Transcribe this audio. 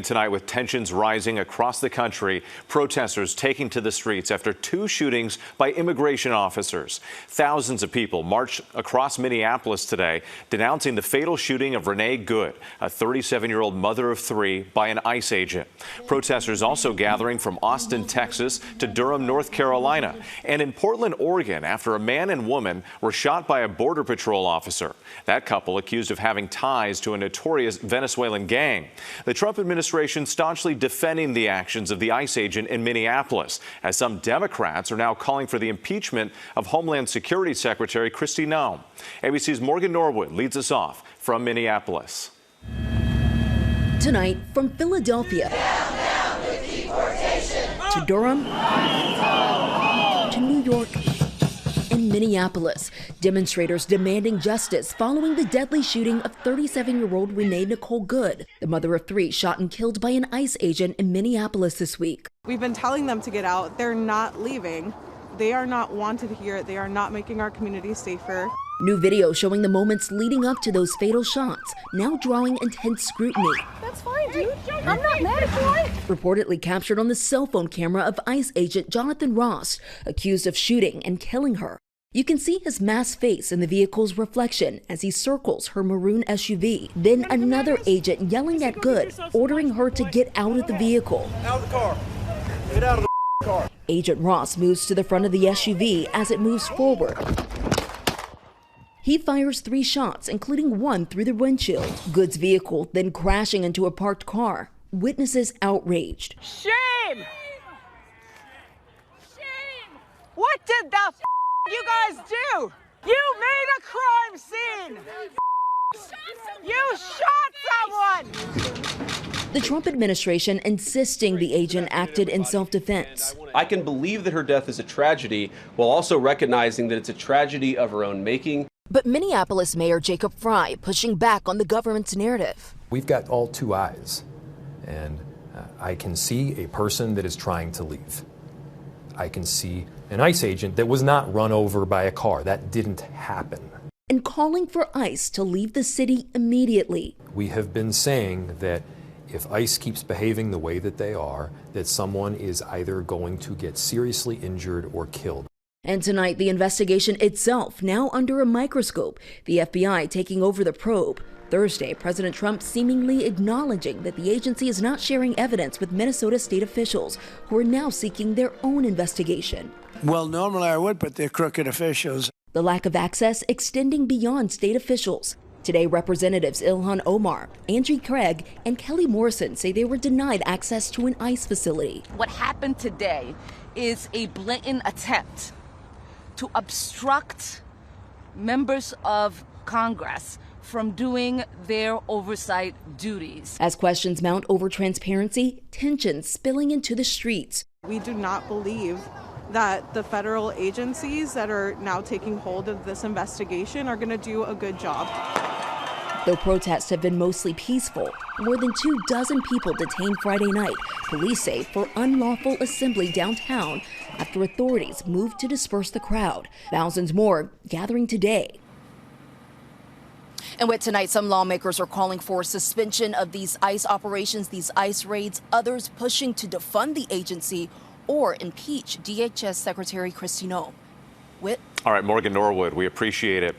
Tonight, with tensions rising across the country, protesters taking to the streets after two shootings by immigration officers. Thousands of people marched across Minneapolis today, denouncing the fatal shooting of Renee Good, a 37-year-old mother of three, by an ICE agent. Protesters also gathering from Austin, Texas, to Durham, North Carolina, and in Portland, Oregon, after a man and woman were shot by a Border Patrol officer. That couple accused of having ties to a notorious Venezuelan gang. The Trump administration staunchly defending the actions of the ICE agent in Minneapolis, as some Democrats are now calling for the impeachment of Homeland Security Secretary Kristi Noem. ABC's Morgan Norwood leads us off from Minneapolis. Tonight, from Philadelphia to Durham to New York and Minneapolis, demonstrators demanding justice following the deadly shooting of 37-year-old Renee Nicole Good, the mother of three shot and killed by an ICE agent in Minneapolis this week. We've been telling them to get out. They're not leaving. They are not wanted here. They are not making our community safer. New video showing the moments leading up to those fatal shots, now drawing intense scrutiny. That's fine, dude. I'm not mad at you. Reportedly captured on the cell phone camera of ICE agent Jonathan Ross, accused of shooting and killing her. You can see his masked face in the vehicle's reflection as he circles her maroon SUV. Then another agent yelling at Good, ordering her to get out of the vehicle. Out of the car. Get out of the car. Agent Ross moves to the front of the SUV as it moves forward. He fires 3 shots, including one through the windshield. Good's vehicle then crashing into a parked car. Witnesses outraged. Shame! Shame! What did the you guys do? You made a crime scene! You shot someone! The Trump administration insisting the agent acted in self-defense. I can believe that her death is a tragedy while also recognizing that it's a tragedy of her own making. But Minneapolis Mayor Jacob Frey pushing back on the government's narrative. We've got all 2 eyes, and I can see a person that is trying to leave. I can see an ICE agent that was not run over by a car. That didn't happen. And calling for ICE to leave the city immediately. We have been saying that if ICE keeps behaving the way that they are, that someone is either going to get seriously injured or killed. And tonight, the investigation itself now under a microscope, the FBI taking over the probe. Thursday, President Trump seemingly acknowledging that the agency is not sharing evidence with Minnesota state officials, who are now seeking their own investigation. Well, normally I would, but they're crooked officials. The lack of access extending beyond state officials. Today, Representatives Ilhan Omar, Angie Craig, and Kelly Morrison say they were denied access to an ICE facility. What happened today is a blatant attempt to obstruct members of Congress from doing their oversight duties. As questions mount over transparency, tensions spilling into the streets. We do not believe that the federal agencies that are now taking hold of this investigation are going to do a good job. Though protests have been mostly peaceful, more than 24 people detained Friday night, police say, for unlawful assembly downtown after authorities moved to disperse the crowd. Thousands more gathering today. And with tonight, some lawmakers are calling for suspension of these ICE operations, these ICE raids, others pushing to defund the agency or impeach DHS Secretary Kristi Noem. All right, Morgan Norwood, we appreciate it.